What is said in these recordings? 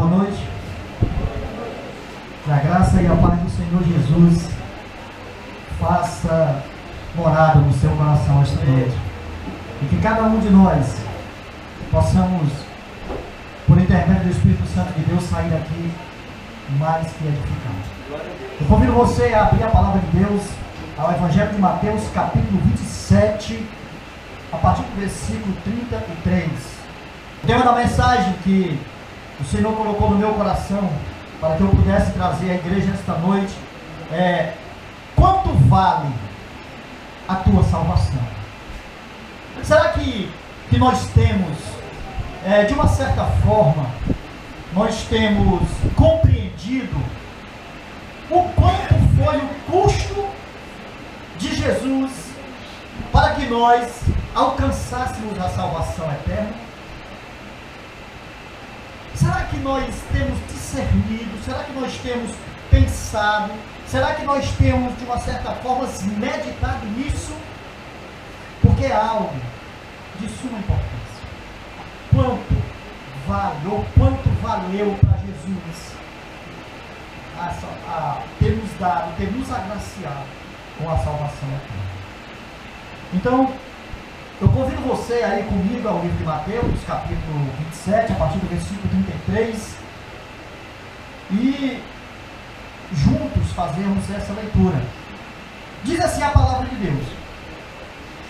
Boa noite. Que a graça e a paz do Senhor Jesus faça morada no seu coração esta noite. E que cada um de nós possamos, por intermédio do Espírito Santo de Deus, sair daqui mais que edificados. Eu convido você a abrir a palavra de Deus ao Evangelho de Mateus, capítulo 27, a partir do versículo 33. O tema da mensagem que o Senhor colocou no meu coração para que eu pudesse trazer à igreja esta noite é: quanto vale a tua salvação? Será que nós temos, de uma certa forma, nós temos compreendido o quanto foi o custo de Jesus para que nós alcançássemos a salvação eterna? Será que nós temos discernido? Será que nós temos pensado? Será que nós temos, de uma certa forma, meditado nisso? Porque é algo de suma importância. Quanto vale, ou quanto valeu para Jesus ter nos dado, ter nos agraciado com a salvação eterna? Então, eu convido você a ir comigo ao livro de Mateus, capítulo 27, a partir do versículo 33, e juntos fazermos essa leitura. Diz assim a palavra de Deus: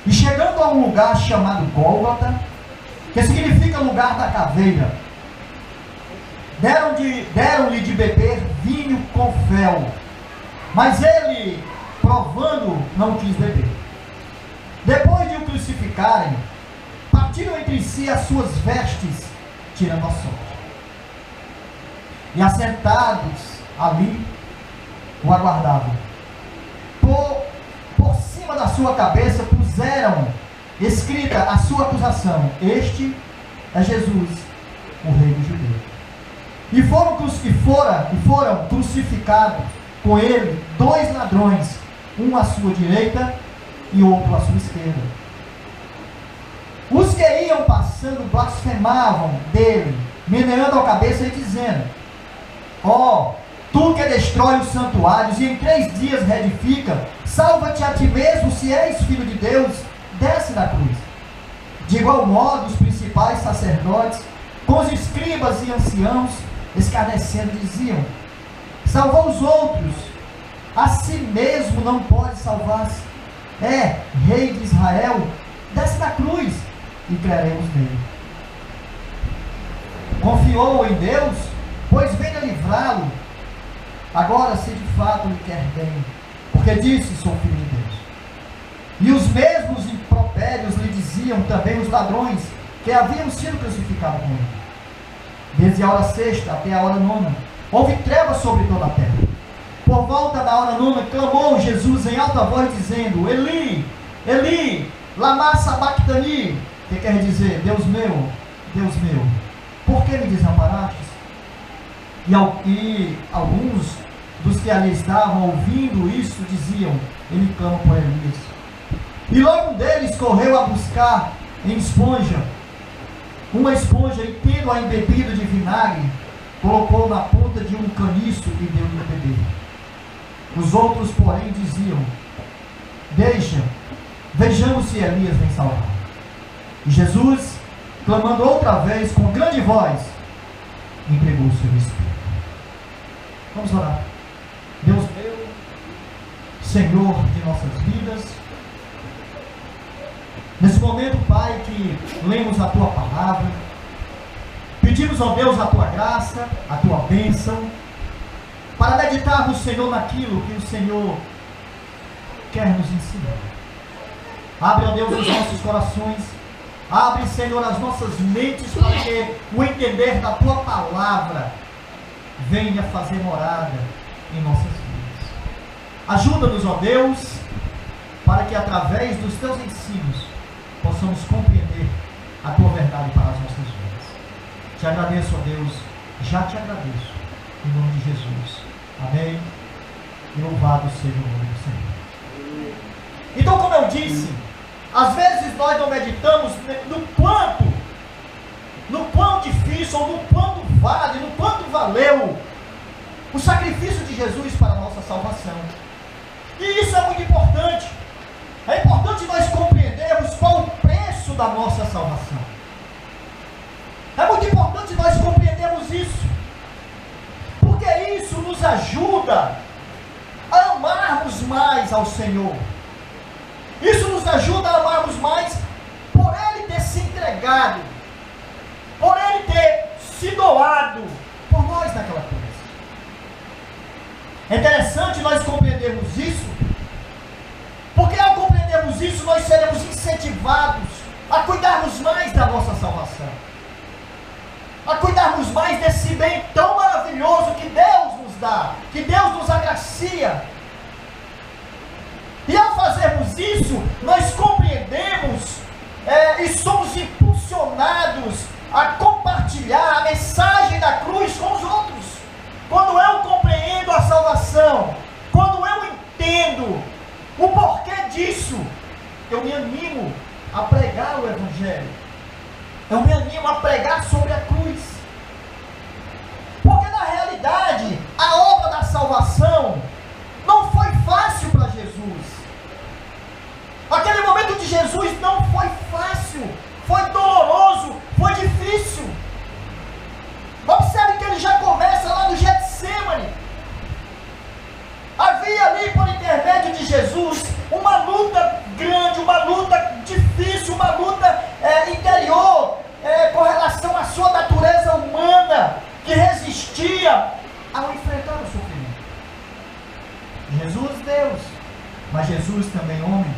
e chegando a um lugar chamado Gólgota, que significa lugar da caveira, deram-lhe de beber vinho com fel, mas ele, provando, não quis beber. Depois de o crucificarem, partiram entre si as suas vestes, tirando a sorte. E assentados ali, o aguardavam. Por cima da sua cabeça puseram escrita a sua acusação: este é Jesus, o Rei dos Judeus. E foram crucificados com ele 2 ladrões, um à sua direita e outro à sua esquerda. Os que iam passando blasfemavam dele, meneando a cabeça e dizendo: ó, tu que destrói os santuários e em 3 dias reedifica, salva-te a ti mesmo, se és filho de Deus, desce da cruz. De igual modo, os principais sacerdotes, com os escribas e anciãos, escarnecendo, diziam: salvou os outros, a si mesmo não pode salvar-se. É Rei de Israel, desce da cruz e creremos nele. Confiou em Deus, pois venha livrá-lo. Agora, se de fato lhe quer bem, porque disse: sou filho de Deus. E os mesmos impropérios lhe diziam também os ladrões que haviam sido crucificados com ele. Desde a hora 6ª até a hora 9ª, houve trevas sobre toda a terra. Por volta da hora 9ª, clamou Jesus em alta voz, dizendo: Eli, Eli, lama sabachthani, que quer dizer: Deus meu, por que me desamparastes? E alguns dos que ali estavam ouvindo isso diziam: ele clama por Elias. E logo um deles correu a buscar uma esponja, e tendo-a embebida de vinagre, colocou na ponta de um caniço e deu-lhe a beber. Os outros, porém, diziam: deixa, vejamos se Elias vem salvar. E Jesus, clamando outra vez com grande voz, entregou o seu espírito. Vamos orar. Deus meu, Senhor de nossas vidas, nesse momento, Pai, que lemos a Tua palavra, pedimos, ó Deus, a Tua graça, a Tua bênção, para meditarmos, Senhor, naquilo que o Senhor quer nos ensinar. Abre, ó Deus, os nossos corações, abre, Senhor, as nossas mentes, para que o entender da Tua palavra venha fazer morada em nossas vidas. Ajuda-nos, ó Deus, para que através dos Teus ensinos possamos compreender a Tua verdade para as nossas vidas. Te agradeço, ó Deus, já te agradeço, em nome de Jesus. Amém. E louvado seja o nome do Senhor. Então, como eu disse, às vezes nós não meditamos no quanto difícil ou no quanto vale, no quanto valeu o sacrifício de Jesus para a nossa salvação. E isso é muito importante. É importante nós compreendermos qual o preço da nossa salvação. É muito importante nós compreendermos isso, porque isso nos ajuda a amarmos mais ao Senhor. Isso nos ajuda a amarmos mais por Ele ter se entregado, por Ele ter se doado por nós naquela cruz. É interessante nós compreendermos isso, porque ao compreendermos isso, nós seremos incentivados a cuidarmos mais da nossa salvação, a cuidarmos mais desse bem tão maravilhoso que Deus nos dá, que Deus nos agracia. E ao fazermos isso, nós compreendemos e somos impulsionados a compartilhar a mensagem da cruz com os outros. Quando eu compreendo a salvação, quando eu entendo o porquê disso, eu me animo a pregar o Evangelho. Eu me animo a pregar sobre a cruz. Porque na realidade, a obra da salvação não foi fácil para Jesus. Aquele momento de Jesus não foi fácil, foi doloroso, foi difícil. Observe que ele já começa lá no Getsemane. Havia ali, por intermédio de Jesus, uma luta grande, uma luta difícil, uma luta interior, com relação à sua natureza humana, que resistia ao enfrentar o sofrimento. Jesus, Deus, mas Jesus também homem.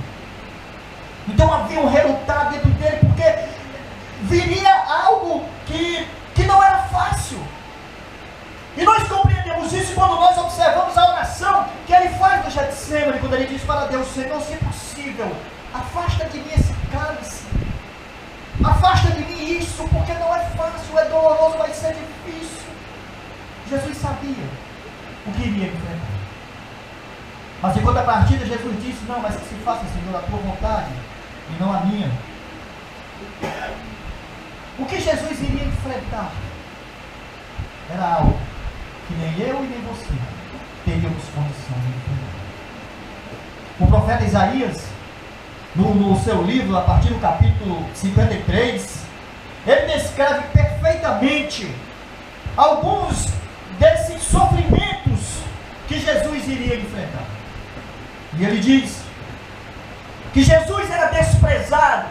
Então havia um relutar dentro dele, porque viria algo que não era fácil. E nós compreendemos isso quando nós observamos a oração que ele faz no Getsemane, quando ele diz para Deus: Senhor, se possível, afasta de mim esse cálice, afasta de mim isso, porque não é fácil, é doloroso, vai ser difícil. Jesus sabia o que iria enfrentar. Mas em contrapartida, Jesus disse: não, mas que se faça, Senhor, a tua vontade e não a minha. O que Jesus iria enfrentar era algo que nem eu e nem você teríamos condição de enfrentar. O profeta Isaías, no seu livro, a partir do capítulo 53, ele descreve perfeitamente alguns desses sofrimentos que Jesus iria enfrentar. E ele diz que Jesus era desprezado.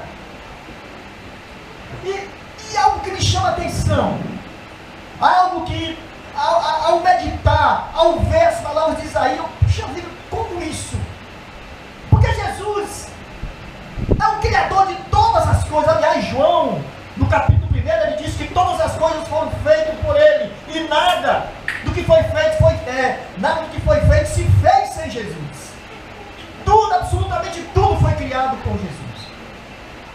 E algo que me chama a atenção, algo que, ao meditar, ao ver as palavras de Isaías, puxa vida, como isso? Porque Jesus é o Criador de todas as coisas. Aliás, João, no capítulo 1, ele diz que todas as coisas foram feitas por ele, e nada do que foi feito se fez sem Jesus. Tudo, absolutamente tudo foi criado por Jesus.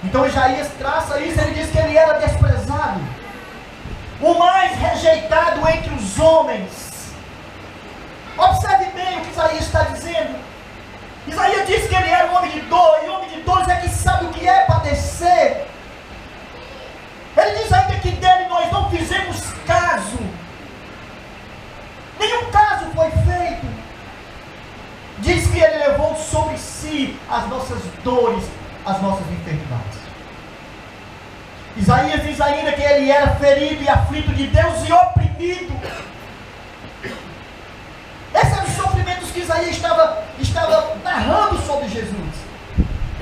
Então Isaías traça isso, ele diz que ele era desprezado, o mais rejeitado entre os homens. Observe bem o que Isaías está dizendo. Isaías diz que ele era um homem de dor, e homem de dores é que sabe o que é padecer. Ele diz ainda que dele nós não fizemos caso, nenhum caso foi feito. Diz que ele levou sobre si as nossas dores, as nossas enfermidades. Isaías diz ainda que ele era ferido e aflito de Deus e oprimido. Esses eram os sofrimentos que Isaías estava narrando sobre Jesus,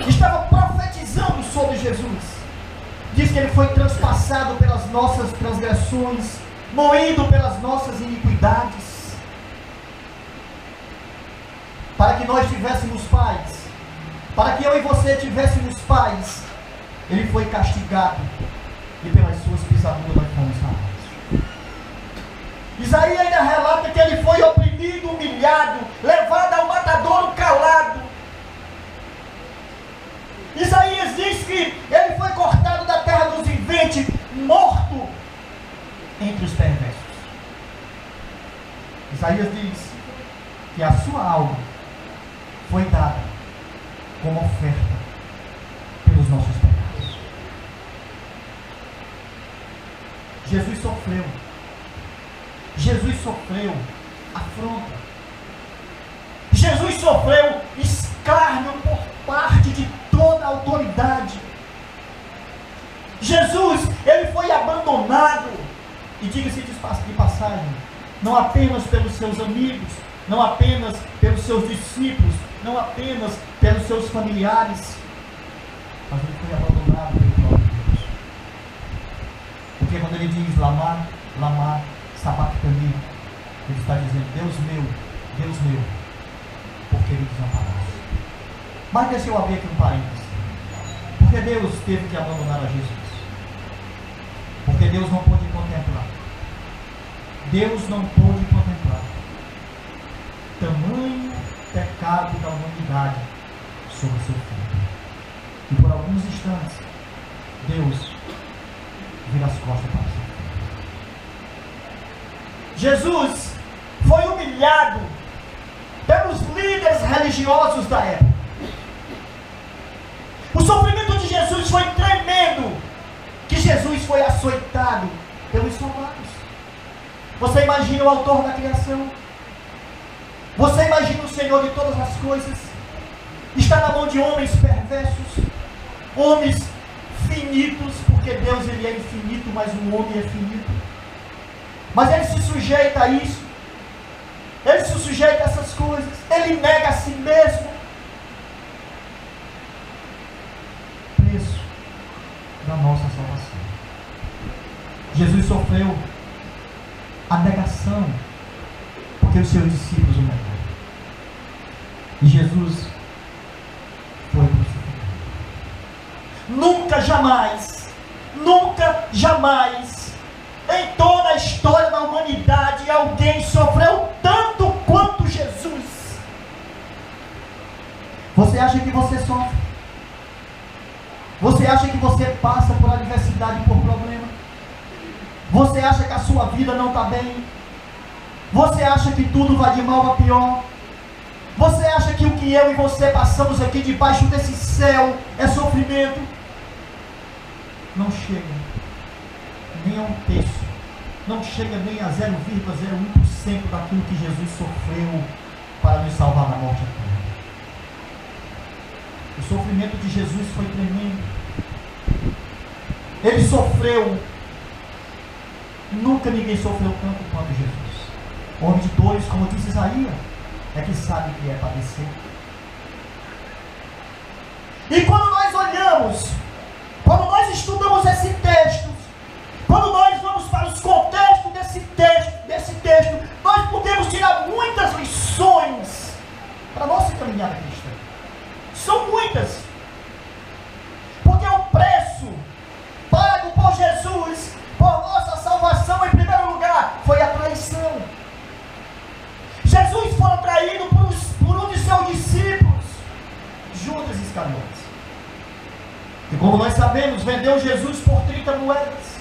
estava profetizando sobre Jesus. Diz que ele foi transpassado pelas nossas transgressões, moído pelas nossas iniquidades. Para que nós tivéssemos paz, para que eu e você tivéssemos paz, ele foi castigado, e pelas suas pisaduras nós fomos sarados. Isaías ainda relata que ele foi oprimido, humilhado, levado ao matadouro calado. Isaías diz que ele foi cortado da terra dos viventes, morto entre os perversos. Isaías diz que a sua alma foi dada como oferta pelos nossos pecados. sofreu. Jesus sofreu afronta. Jesus sofreu escárnio por parte de toda a autoridade. Jesus, ele foi abandonado. E diga-se de passagem, não apenas pelos seus amigos, não apenas pelos seus discípulos, não apenas pelos seus familiares, mas ele foi abandonado pelo próprio Deus. Porque quando ele diz Lamá, Lamá, sabachthani, ele está dizendo, Deus meu, por que me desamparaste? Mas deixa eu abrir aqui um parênteses. Porque Deus teve que abandonar a Jesus? Porque Deus não pôde contemplar. Deus não pôde contemplar tamanho pecado da humanidade sobre seu filho. E por alguns instantes, Deus vira as costas para si. Jesus foi humilhado pelos líderes religiosos da época. O sofrimento de Jesus foi tremendo, que Jesus foi açoitado pelos soldados. Você imagina o autor da criação? Você imagina o Senhor de todas as coisas? Está na mão de homens perversos, homens finitos, porque Deus ele é infinito, mas o homem é finito. Mas ele se sujeita a isso. Ele se sujeita a essas coisas. Ele nega a si mesmo. Preço da nossa salvação. Jesus sofreu a negação, porque os seus discípulos o negaram. E Jesus foi crucificado. Nunca jamais, em toda a história da humanidade, alguém sofreu tanto quanto Jesus. Você acha que você sofre? Você acha que você passa por adversidade, por problema? Você acha que a sua vida não está bem? Você acha que tudo vai de mal a pior? Você acha que o que eu e você passamos aqui debaixo desse céu é sofrimento? Não chega nem a um terço, não chega nem a 0,01% daquilo que Jesus sofreu para nos salvar da morte eterna. O sofrimento de Jesus foi tremendo. Ele sofreu. Nunca ninguém sofreu tanto quanto Jesus. Homem de dores, como disse Isaías, é que sabe o que é padecer. E quando nós olhamos, quando nós estudamos esse texto, quando nós vamos para os contextos desse texto, nós podemos tirar muitas lições para a nossa caminhada cristã. São muitas. Porque o preço pago por Jesus, por nossa salvação, em primeiro lugar, foi a traição. Jesus foi traído por um de seus discípulos, Judas Iscariotes, que, como nós sabemos, vendeu Jesus por 30 moedas.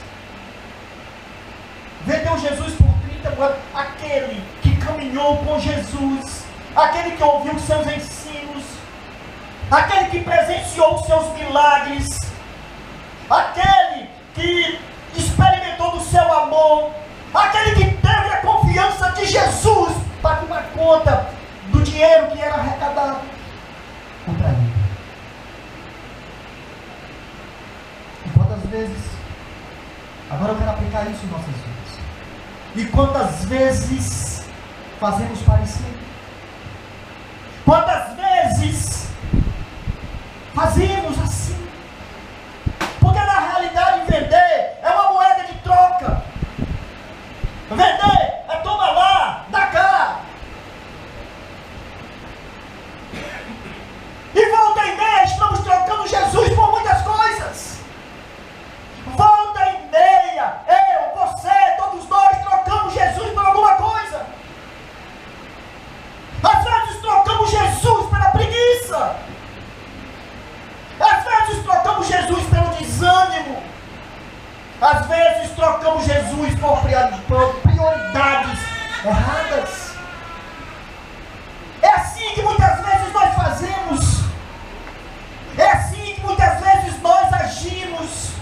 Vendeu Jesus por 30 moedas. Aquele que caminhou com Jesus, aquele que ouviu seus ensinos, aquele que presenciou os seus milagres, aquele que experimentou do seu amor, aquele que teve a confiança de Jesus para tomar conta do dinheiro que era arrecadado, o traído. E quantas vezes, agora eu quero aplicar isso em nossas vidas, e quantas vezes fazemos parecer, quantas vezes fazemos assim, porque na realidade vender é uma moeda de troca. Vender é toma lá, dá cá. E volta e meia estamos trocando Jesus por muitas coisas. Volta e meia, eu, você, todos nós trocamos Jesus por alguma coisa. Às vezes trocamos Jesus pela preguiça. Às vezes trocamos Jesus pelo desânimo. Às vezes trocamos Jesus por prioridades erradas. É assim que muitas vezes nós fazemos. É assim que muitas vezes nós agimos.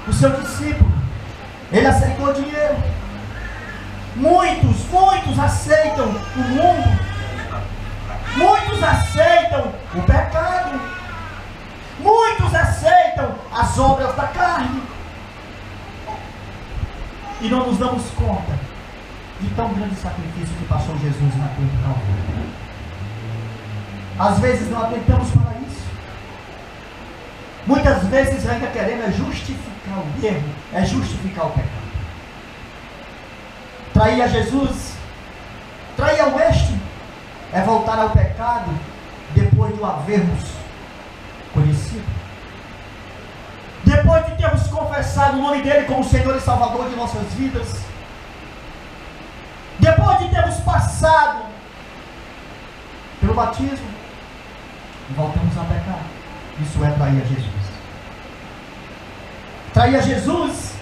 O seu discípulo damos conta de tão grande sacrifício que passou Jesus na cruz do Calvário. Às vezes não atentamos para isso. Muitas vezes ainda queremos justificar o erro, justificar o pecado. Trair a Jesus, trair ao Mestre, é voltar ao pecado depois de o havermos conhecido. Depois de termos confessado o nome dele como Senhor e Salvador de nossas vidas. Depois de termos passado pelo batismo, voltamos a pecar. Isso é trair a Jesus. Trair a Jesus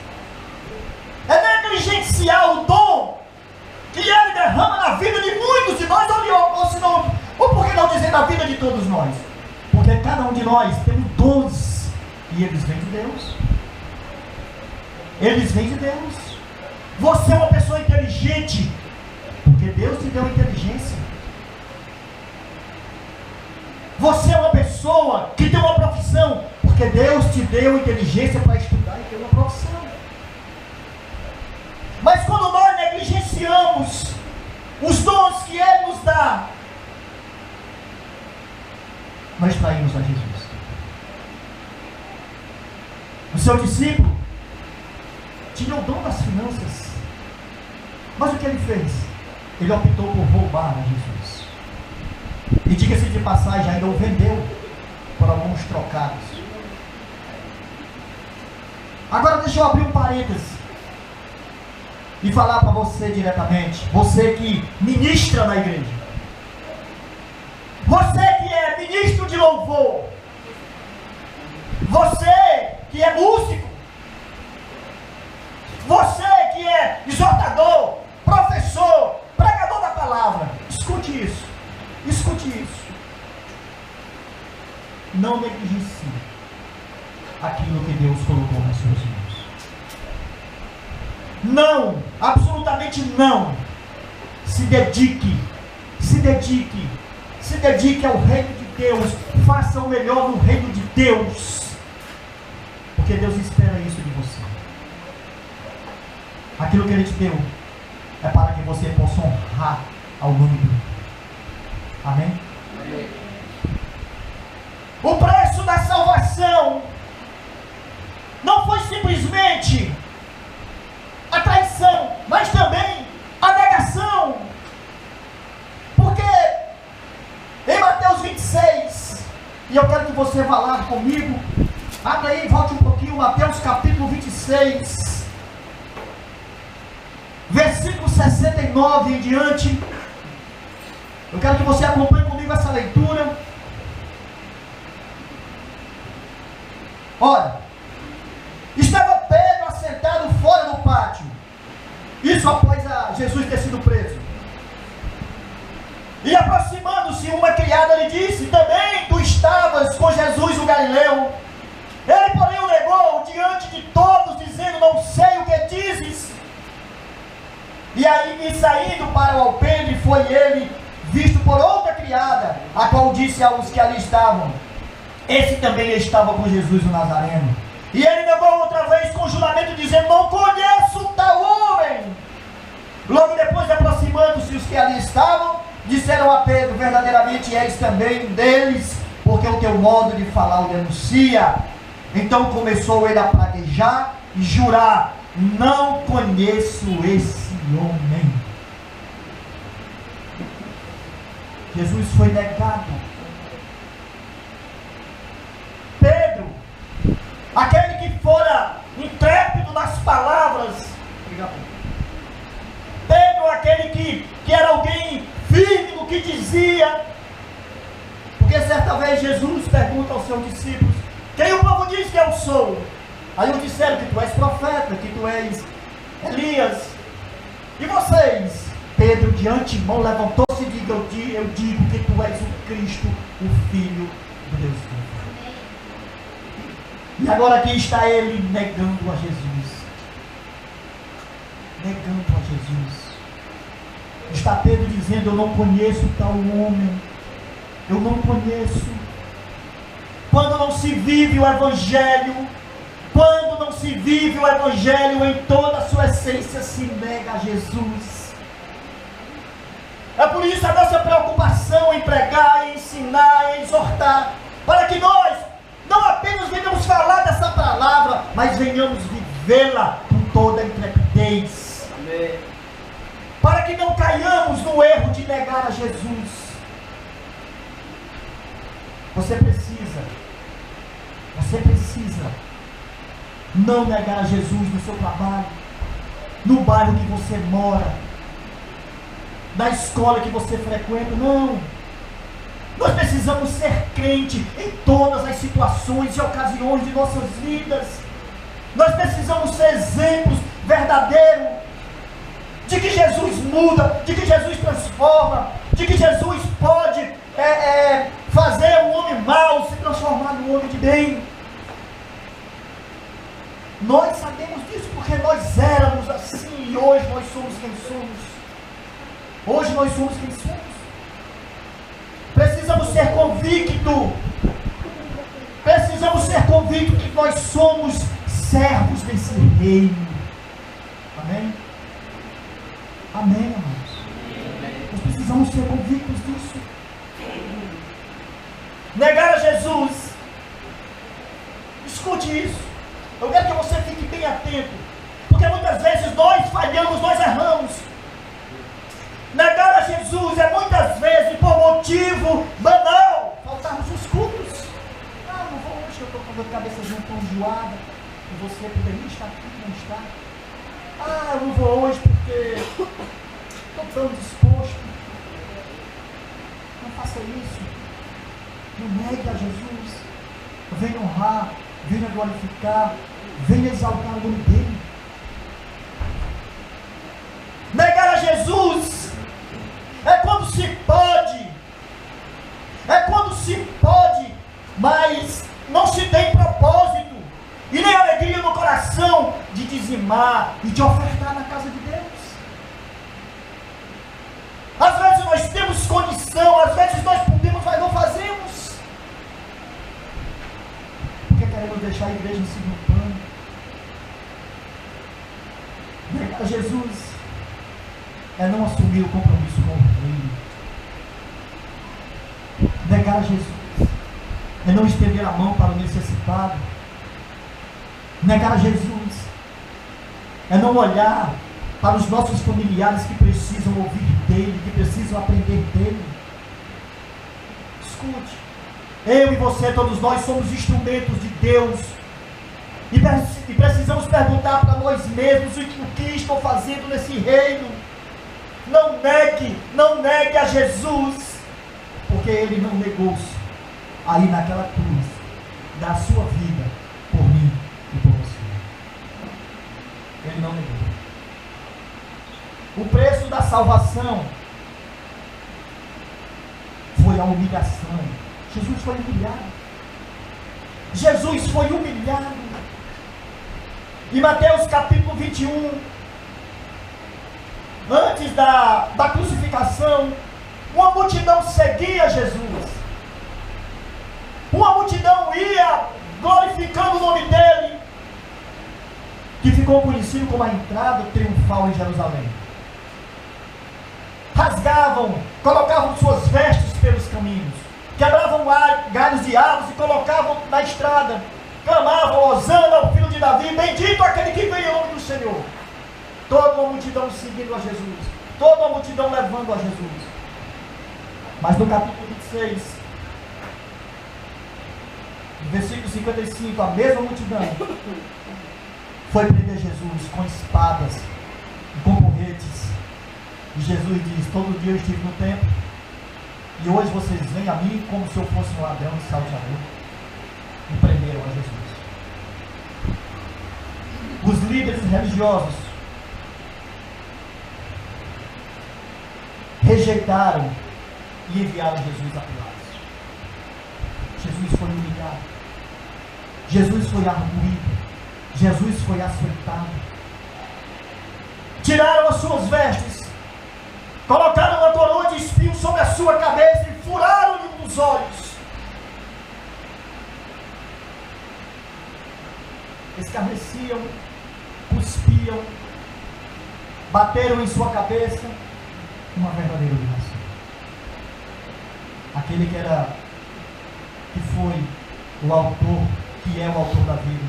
é negligenciar o dom que ele derrama na vida de muitos de nós, ou por que não dizer na vida de todos nós? Porque cada um de nós temos dons, e eles vêm de Deus. Eles vêm de Deus. Você é uma pessoa inteligente, porque Deus te deu inteligência. Você é uma pessoa que tem uma profissão, porque Deus te deu inteligência para estudar e ter uma profissão. Mas quando nós negligenciamos os dons que Ele nos dá, nós traímos a Jesus. O seu discípulo tinha o dom das finanças, mas o que ele fez? Ele optou por roubar a Jesus. E diga-se de passagem, ainda o vendeu por alguns trocados. Agora deixa eu abrir um parêntese e falar para você diretamente, você que ministra na igreja, você que é ministro de louvor, você que é músico, você que é exortador, professor, pregador da palavra, escute isso, escute isso. Não negligencie aquilo que Deus colocou nas suas mãos. Não, absolutamente não. Se dedique ao reino de Deus, faça o melhor no reino de Deus, porque Deus espera isso de você. Aquilo que Ele te deu é para que você possa honrar ao nome dele. Amém? Amém. O preço da salvação não foi simplesmente a traição, mas também a negação. Porque em Mateus 26, e eu quero que você vá lá comigo, abre aí, volte um pouquinho, Mateus capítulo 26, versículo 69 em diante. Eu quero que você acompanhe comigo essa leitura. Olha, estava Pedro assentado fora do pátio, isso após Jesus ter sido preso. E aproximando-se uma criada lhe disse: também tu estavas com Jesus o Galileu. Ele porém o negou diante de todos, dizendo: não sei o que dizes. E aí, saindo para o alpendre, foi ele visto por outra criada, a qual disse aos que ali estavam: esse também estava com Jesus o Nazareno. E ele negou outra vez com juramento, dizendo: não conheço tal homem. Logo depois, aproximando-se os que ali estavam, disseram a Pedro: verdadeiramente és também um deles, porque o teu modo de falar o denuncia. Então começou ele a praguejar e jurar: não conheço esse homem. Jesus foi negado. Pedro, aquele que fora intrépido nas palavras, Pedro, aquele que era alguém firme no que dizia, porque certa vez Jesus pergunta aos seus discípulos: quem o povo diz que eu sou? Aí eles disseram que tu és profeta, que tu és Elias. E vocês? Pedro de antemão levantou-se e disse: eu digo que tu és o Cristo, o Filho do Deus vivo. E agora aqui está ele negando a Jesus. Negando a Jesus. Está Pedro dizendo: eu não conheço tal homem. Eu não conheço. Quando não se vive o Evangelho, Quando não se vive o Evangelho em toda a sua essência, se nega a Jesus. É por isso a nossa preocupação em pregar, em ensinar, em exortar, para que nós não apenas venhamos falar dessa palavra, mas venhamos vivê-la com toda a intrepidez. Amém. Para que não caiamos no erro de negar a Jesus. Você precisa não negar a Jesus no seu trabalho, no bairro que você mora, na escola que você frequenta. Não. Nós precisamos ser crente em todas as situações e ocasiões de nossas vidas. Nós precisamos ser exemplos verdadeiros de que Jesus muda, de que Jesus transforma, de que Jesus pode fazer um homem mau se transformar num homem de bem. Nós sabemos disso porque nós éramos assim e hoje nós somos quem somos. Hoje nós somos quem somos. Precisamos ser convictos. Precisamos ser convictos que nós somos servos desse reino. Amém? Amém, amados. Nós precisamos ser convictos disso. Negar a Jesus. Escute isso. Eu quero que você fique bem atento. Porque muitas vezes nós falhamos, nós erramos. Negar a Jesus é muitas vezes por motivo banal. Faltarmos os cultos. Ah, não vou hoje, eu estou com a cabeça um tão enjoada. E você poderia estar aqui, não está. Ah, eu não vou hoje porque estou tão disposto. Não faça isso. Não negue a Jesus. Venha honrar, venha glorificar, venha exaltar o nome dele. Negar a Jesus é quando se pode, mas não se tem propósito e nem alegria no coração de dizimar e de ofertar na casa de Deus. Às vezes nós temos condição, às vezes nós podemos, mas não fazemos, porque queremos deixar a igreja em segundo plano. Negar a Jesus é não assumir o compromisso com o reino. Negar a Jesus é não estender a mão para o necessitado. Negar a Jesus é não olhar para os nossos familiares que precisam ouvir dele, que precisam aprender dele. Escute, eu e você, todos nós somos instrumentos de Deus e precisamos perguntar para nós mesmos o que estou fazendo nesse reino. Não negue a Jesus, porque ele não negou-se aí naquela cruz, da sua vida por mim e por você. Ele não negou. O preço da salvação foi a humilhação. Jesus foi humilhado. Jesus foi humilhado. Em Mateus capítulo 21, antes da crucificação, uma multidão seguia Jesus. Uma multidão ia glorificando o nome dele, que ficou conhecido como a entrada triunfal em Jerusalém. Rasgavam, colocavam suas vestes pelos caminhos, quebravam galhos de árvores e colocavam na estrada, clamavam: Hosana ao filho de Davi, bendito aquele que vem em nome do Senhor. Toda uma multidão seguindo a Jesus, toda uma multidão levando a Jesus. Mas no capítulo 26, no versículo 55, a mesma multidão foi prender Jesus com espadas e com porretes. E Jesus diz: todo dia eu estive no templo, e hoje vocês vêm a mim como se eu fosse um ladrão e salteador. E prenderam a Jesus. Os líderes religiosos rejeitaram e enviaram Jesus a Pilatos. Jesus foi humilhado. Jesus foi arguído. Jesus foi açoitado. Tiraram as suas vestes, colocaram uma coroa de espinhos sobre a sua cabeça e furaram-lhe os olhos. escarneciam, cuspiam, bateram em sua cabeça, uma verdadeira humilhação. Aquele que foi o autor, que é o autor da vida,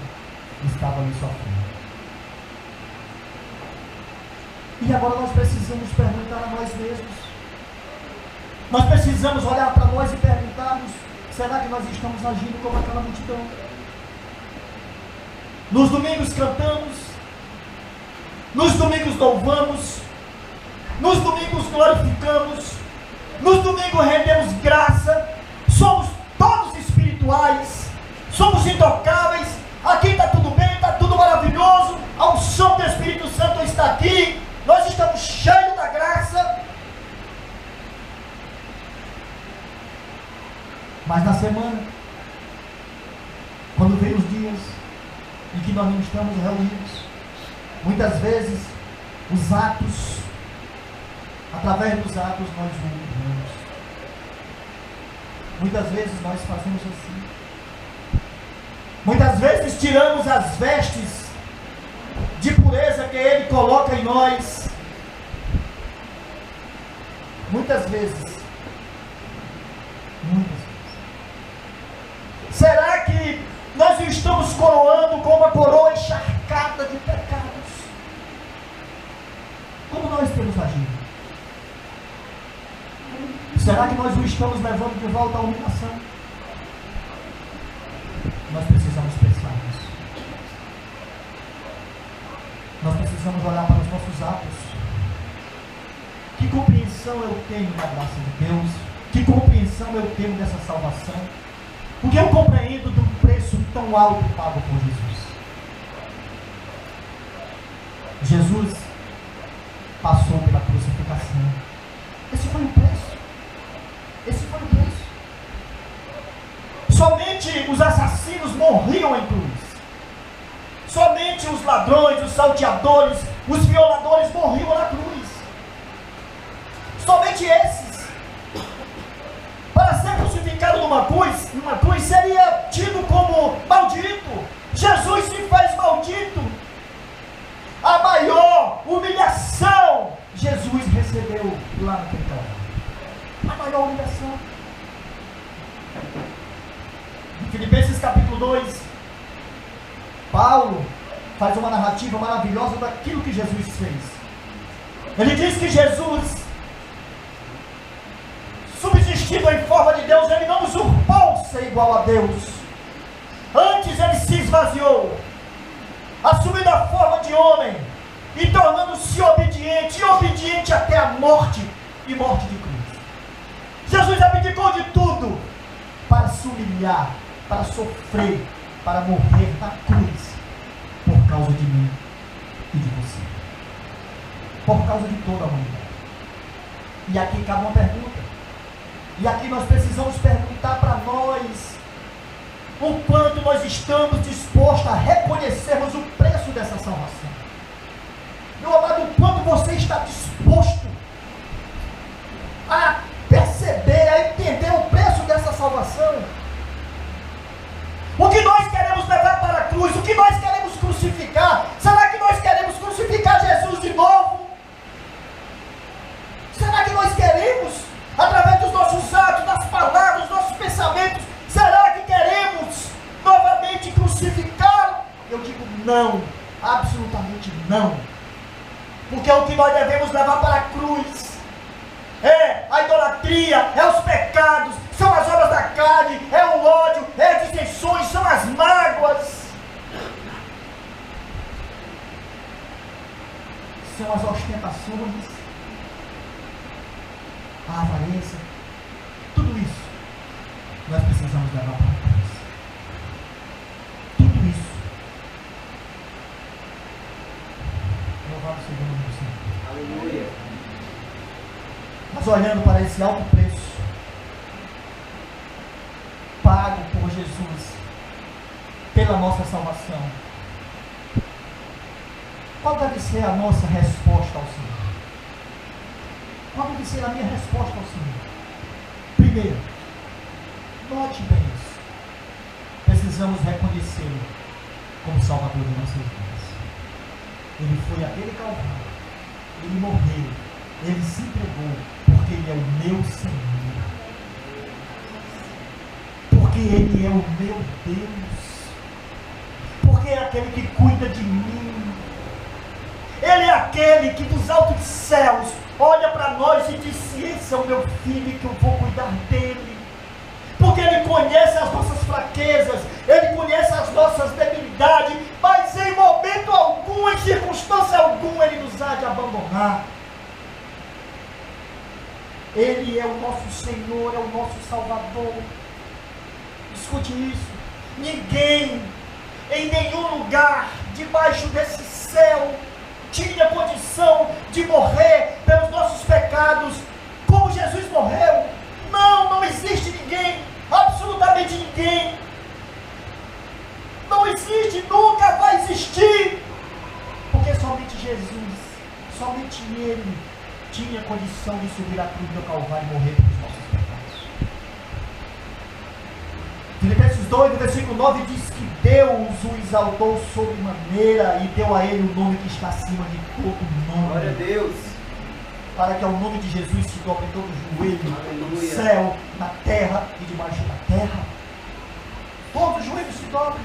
estava ali sofrendo. E agora nós precisamos perguntar a nós mesmos. Nós precisamos olhar para nós e perguntarmos: será que nós estamos agindo como aquela multidão? Nos domingos cantamos, nos domingos louvamos, nos domingos glorificamos, nos domingos rendemos graça, somos todos espirituais, somos intocáveis, aqui está tudo bem, está tudo maravilhoso, a unção do Espírito Santo está aqui, nós estamos cheios da graça. Mas na semana, quando vem os dias em que nós não estamos reunidos, muitas vezes os atos, através dos atos nós julgamos. Muitas vezes nós fazemos assim. Muitas vezes tiramos as vestes de pureza que Ele coloca em nós. Muitas vezes. Será que nós o estamos coroando com uma coroa encharcada de pecados? Como nós temos agido? Será que nós o estamos levando de volta à humilhação? Nós precisamos pensar nisso. Nós precisamos olhar para os nossos atos. Que compreensão eu tenho da graça de Deus? Que compreensão eu tenho dessa salvação? Porque eu compreendo do preço tão alto pago por Jesus. Jesus passou pela crucificação. Esse foi o preço. Esse foi o preço. Somente os assassinos morriam em cruz. Somente os ladrões, os salteadores, os violadores morriam na cruz. Somente esses. Para ser crucificado numa cruz seria tido como maldito. Jesus se fez maldito. A maior humilhação Jesus recebeu lá naquele lugar. A maior humilhação. Em Filipenses capítulo 2, Paulo faz uma narrativa maravilhosa daquilo que Jesus fez. Ele diz que Jesus, subsistindo em forma de Deus, ele não usurpou ser igual a Deus. Antes ele se esvaziou, assumindo a forma de homem e tornando-se obediente, e obediente até a morte, e morte de cruz. Jesus abdicou de tudo para se humilhar, para sofrer, para morrer na cruz, por causa de mim e de você, por causa de toda a humanidade. E aqui cabe uma pergunta. E aqui nós precisamos perguntar para nós o quanto nós estamos dispostos a reconhecermos o preço dessa salvação. Meu amado, o quanto você está disposto a perceber, a entender o preço dessa salvação. O que nós queremos levar para a cruz, o que nós queremos crucificar. Será que nós queremos crucificar Jesus de novo? Será que nós queremos, através dos nossos atos, das palavras, dos nossos pensamentos, será que queremos novamente crucificá-lo? Eu digo não, absolutamente não. Porque o que nós devemos levar para a cruz é a idolatria, é os pecados, são as obras da carne, é o ódio, é as dissensões, são as mágoas, são as ostentações, a avareza. Tudo isso nós precisamos levar para a cruz. Tudo isso. Louvado seja o nome do Senhor. Aleluia. Mas olhando para esse alto preço pago por Jesus pela nossa salvação, qual deve ser a nossa resposta ao Senhor? Qual deve ser a minha resposta ao Senhor? Primeiro, note bem isso. Precisamos reconhecê-lo como Salvador de nossas vidas. Ele foi aquele Calvário, ele morreu, ele se entregou, porque ele é o meu Senhor, porque ele é o meu Deus, porque é aquele que cuida de mim, ele é aquele que dos altos céus olha para nós e diz: esse é o meu filho que eu vou cuidar dele, porque ele conhece as nossas fraquezas, ele conhece as nossas debilidades, mas em momento algum, em circunstância alguma, ele nos há de abandonar. Ele é o nosso Senhor, é o nosso Salvador. Escute isso: ninguém, em nenhum lugar debaixo desse céu, tinha condição de morrer pelos nossos pecados como Jesus morreu. Não existe ninguém, absolutamente ninguém. Não existe, nunca vai existir, porque somente Jesus, somente Ele tinha condição de subir a cruz do Calvário e morrer pelos nossos pecados. Filipenses 2, versículo 9 diz que Deus o exaltou sobremaneira e deu a ele o nome que está acima de todo nome. Glória a Deus. Para que ao nome de Jesus se dobre todo o joelho, no Aleluia. céu, na terra e debaixo da terra. Todo o joelho se dobre.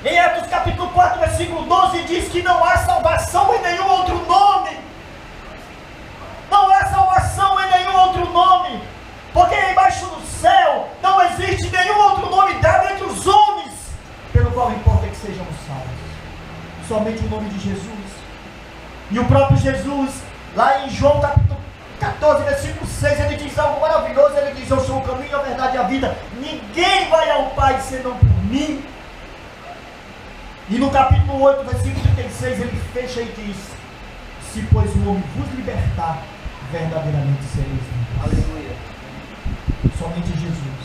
Em Atos capítulo 4, versículo 12 diz que não há salvação em nenhum outro nome. Não há salvação em nenhum outro nome, porque embaixo do céu não existe nenhum outro nome dado entre os homens, pelo qual importa que sejamos salvos. Somente o nome de Jesus. E o próprio Jesus, lá em João capítulo 14, versículo 6, ele diz algo maravilhoso. Ele diz: eu sou o caminho, a verdade e a vida, ninguém vai ao Pai senão por mim. E no capítulo 8, versículo 36, ele fecha e diz: se pois o homem vos libertar, verdadeiramente sereis livres. Aleluia. Somente Jesus.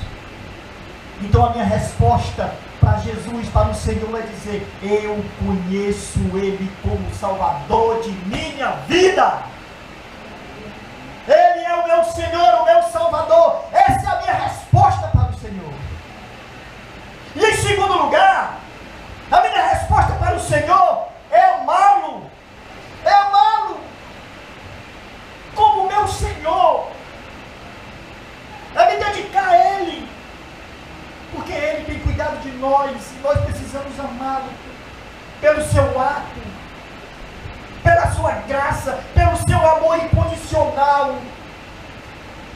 Então a minha resposta para Jesus, para o Senhor, é dizer: eu conheço Ele como Salvador de minha vida. Ele é o meu Senhor, o meu Salvador. Essa é a minha resposta para o Senhor. E em segundo lugar, a minha resposta para o Senhor é amá-lo. É amá-lo como meu Senhor. É me dedicar a Ele, porque Ele tem cuidado de nós e nós precisamos amá-lo pelo seu ato, pela sua graça, pelo seu amor incondicional,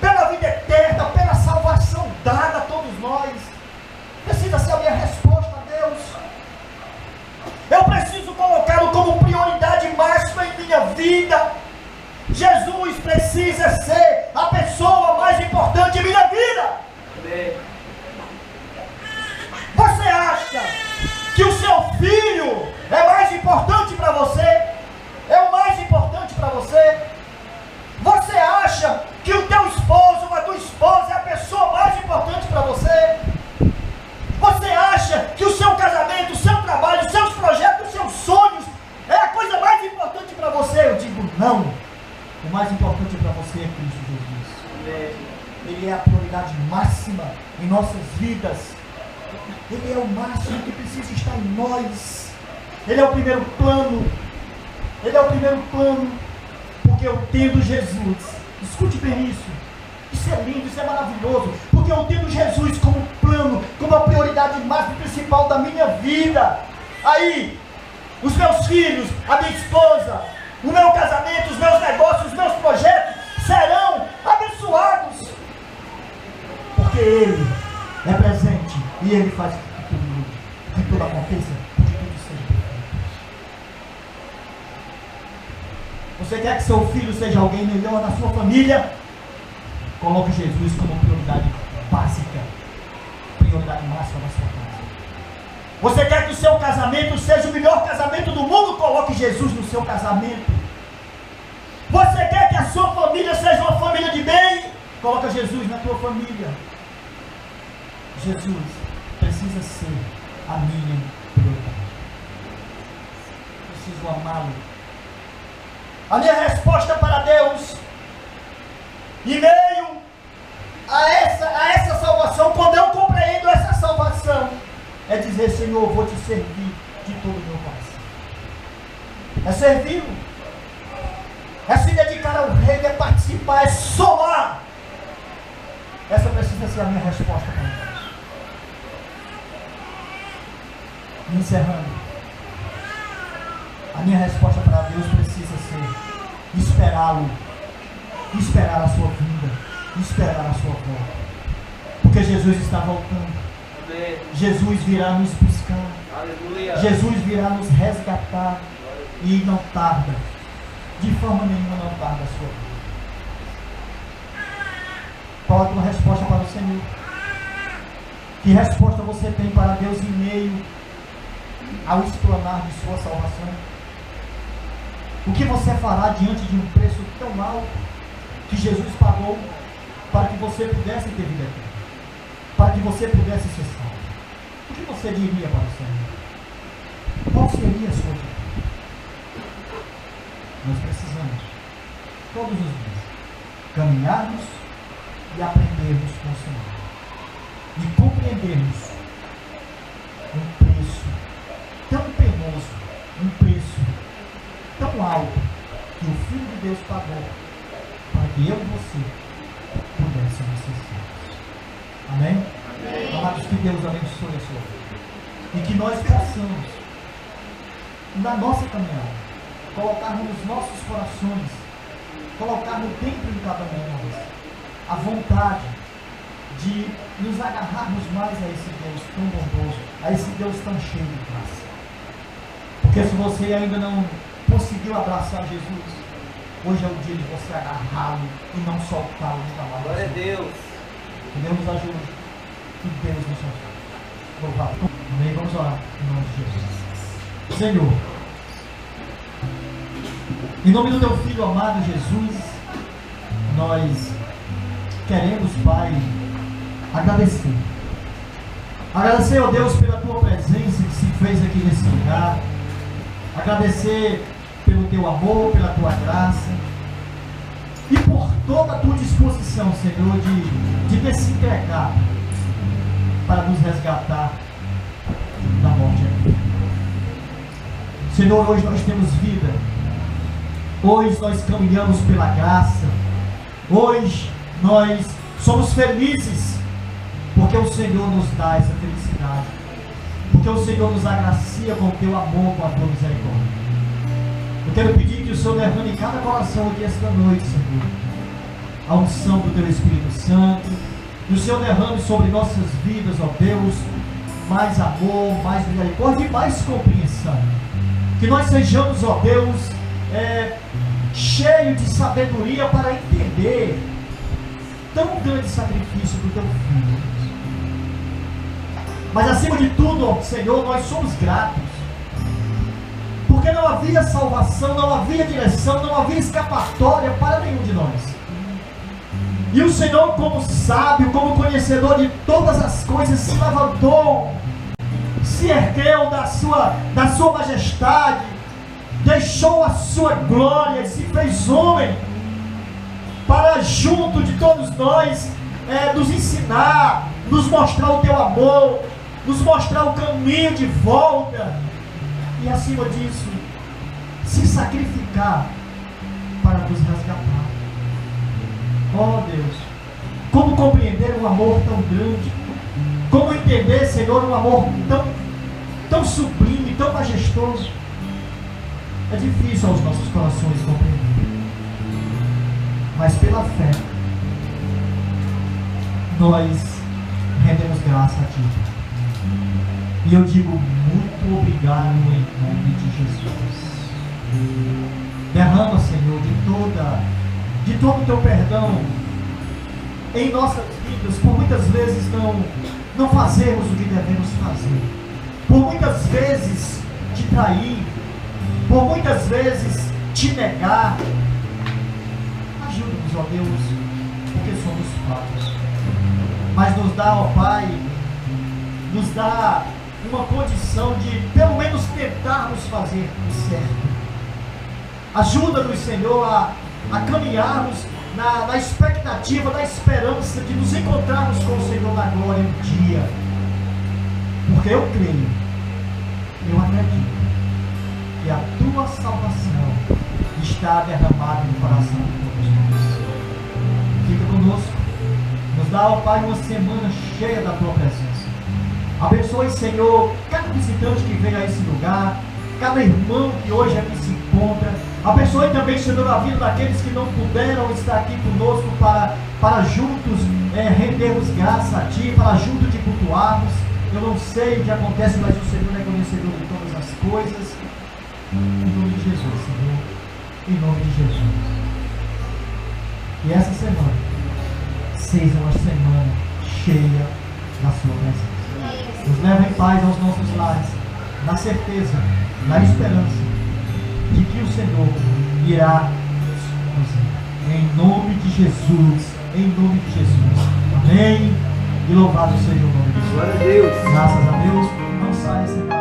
pela vida eterna, pela salvação dada a todos nós. Precisa ser a minha resposta a Deus. Eu preciso colocá-lo como prioridade máxima em minha vida. Jesus precisa ser a pessoa mais importante em minha vida. Amém. Você acha que o seu filho é mais importante para você? É o mais importante para você? Você acha que o teu esposo ou a tua esposa é a pessoa mais importante para você? Você acha que o seu casamento, o seu trabalho, os seus projetos, os seus sonhos é a coisa mais importante para você? Eu digo não. O mais importante para você é Cristo Jesus. Amém. Ele é a prioridade máxima em nossas vidas. Ele é o máximo que precisa estar em nós. Ele é o primeiro plano. Ele é o primeiro plano. Porque eu tendo Jesus, escute bem isso. Isso é lindo, isso é maravilhoso. Porque eu tendo Jesus como plano, como a prioridade máxima e principal da minha vida. Aí, os meus filhos, a minha esposa, o meu casamento, os meus negócios, os meus projetos serão abençoados. Porque Ele é presente e Ele faz que tudo mude, que tudo aconteça, que tudo seja perfeito. Você quer que seu filho seja alguém melhor na sua família? Coloque Jesus como prioridade básica, prioridade máxima na sua casa. Você quer que o seu casamento seja o melhor casamento do mundo? Coloque Jesus no seu casamento. Você quer que a sua família seja uma família de bem? Coloque Jesus na tua família. Jesus precisa ser a minha prioridade. Preciso amá-lo. A minha resposta para Deus, em meio a essa salvação, quando eu compreendo essa salvação, é dizer: Senhor, eu vou te servir de todo o meu coração. É servi-lo, é se dedicar ao Rei, é participar, é somar. Essa precisa ser a minha resposta para Deus. E encerrando, a minha resposta para Deus precisa ser esperá-lo, esperar a sua vinda, esperar a sua volta. Porque Jesus está voltando. Amém. Jesus virá nos buscar. Aleluia. Jesus virá nos resgatar. E não tarda, de forma nenhuma não tarda a sua vida. Qual a tua resposta para o Senhor? Que resposta você tem para Deus em meio ao explanar de sua salvação? O que você fará diante de um preço tão alto que Jesus pagou para que você pudesse ter vida eterna, para que você pudesse ser salvo? O que você diria para o Senhor? Qual seria a sua vida? Nós precisamos, todos os dias, caminharmos e aprendermos com o Senhor. E compreendermos um preço tão penoso, um preço tão alto, que o Filho de Deus pagou para que eu e você pudéssemos ser salvos. Amém? Amém. Amados, que Deus abençoe a sua vida. E que nós possamos, na nossa caminhada, colocarmos nos nossos corações, colocarmos dentro de cada um de nós a vontade de nos agarrarmos mais a esse Deus tão bondoso, a esse Deus tão cheio de graça. Porque se você ainda não conseguiu abraçar Jesus, hoje é o dia de você agarrá-lo e não soltá-lo nunca mais. Glória a Deus. Que Deus nos ajude. Que Deus nos ajude. Louvado. Amém. Vamos orar em nome de Jesus. Senhor, em nome do teu Filho amado Jesus, nós queremos, Pai, agradecer. Agradecer, ó Deus, pela tua presença que se fez aqui nesse lugar. Agradecer pelo teu amor, pela tua graça. E por toda a tua disposição, Senhor, de ter se entregado para nos resgatar da morte aqui. Senhor, hoje nós temos vida. Hoje nós caminhamos pela graça. Hoje nós somos felizes porque o Senhor nos dá essa felicidade, porque o Senhor nos agracia com o teu amor, com a tua misericórdia. Eu quero pedir que o Senhor derrame em cada coração aqui esta noite, Senhor, a unção do teu Espírito Santo, e o Senhor derrame sobre nossas vidas, ó Deus, mais amor, mais misericórdia e mais compreensão. Que nós sejamos, ó Deus, cheio de sabedoria para entender tão grande sacrifício do teu Filho. Mas acima de tudo, ó Senhor, nós somos gratos, porque não havia salvação, não havia direção, não havia escapatória para nenhum de nós. E o Senhor, como sábio, como conhecedor de todas as coisas, se levantou, se ergueu da sua majestade, deixou a sua glória e se fez homem, para junto de todos nós, nos ensinar, nos mostrar o teu amor, nos mostrar o caminho de volta, e acima disso, se sacrificar para nos resgatar. Oh Deus, como compreender um amor tão grande, como entender, Senhor, um amor tão sublime, tão majestoso. É difícil aos nossos corações compreender, mas pela fé nós rendemos graça a Ti. E eu digo muito obrigado em nome de Jesus. Derrama, Senhor, de todo o Teu perdão em nossas vidas, por muitas vezes não fazermos o que devemos fazer, por muitas vezes te trair, por muitas vezes te negar. Ajuda-nos, ó Deus, porque somos falhos, mas nos dá, ó Pai, nos dá uma condição de pelo menos tentarmos fazer o certo. Ajuda-nos, Senhor, a caminharmos na expectativa, na esperança de nos encontrarmos com o Senhor na glória um dia, Porque eu creio, eu acredito que a tua salvação está derramada no coração de todos nós. Fica conosco. Nos dá, ó Pai, uma semana cheia da tua presença. Abençoe, Senhor, cada visitante que veio a esse lugar, cada irmão que hoje aqui se encontra. Abençoe também, Senhor, a vida daqueles que não puderam estar aqui conosco para juntos rendermos graça a Ti, para juntos te cultuarmos. Eu não sei o que acontece, mas o Senhor é conhecedor de todas as coisas. Em nome de Jesus, Senhor. Em nome de Jesus. E essa semana seja uma semana cheia da sua presença. Nos leva em paz aos nossos lares, na certeza, na esperança de que o Senhor irá nos conduzir. Em nome de Jesus. Em nome de Jesus. Amém. E louvado seja o nome de Jesus. Glória a Deus. Graças a Deus. Não saia sem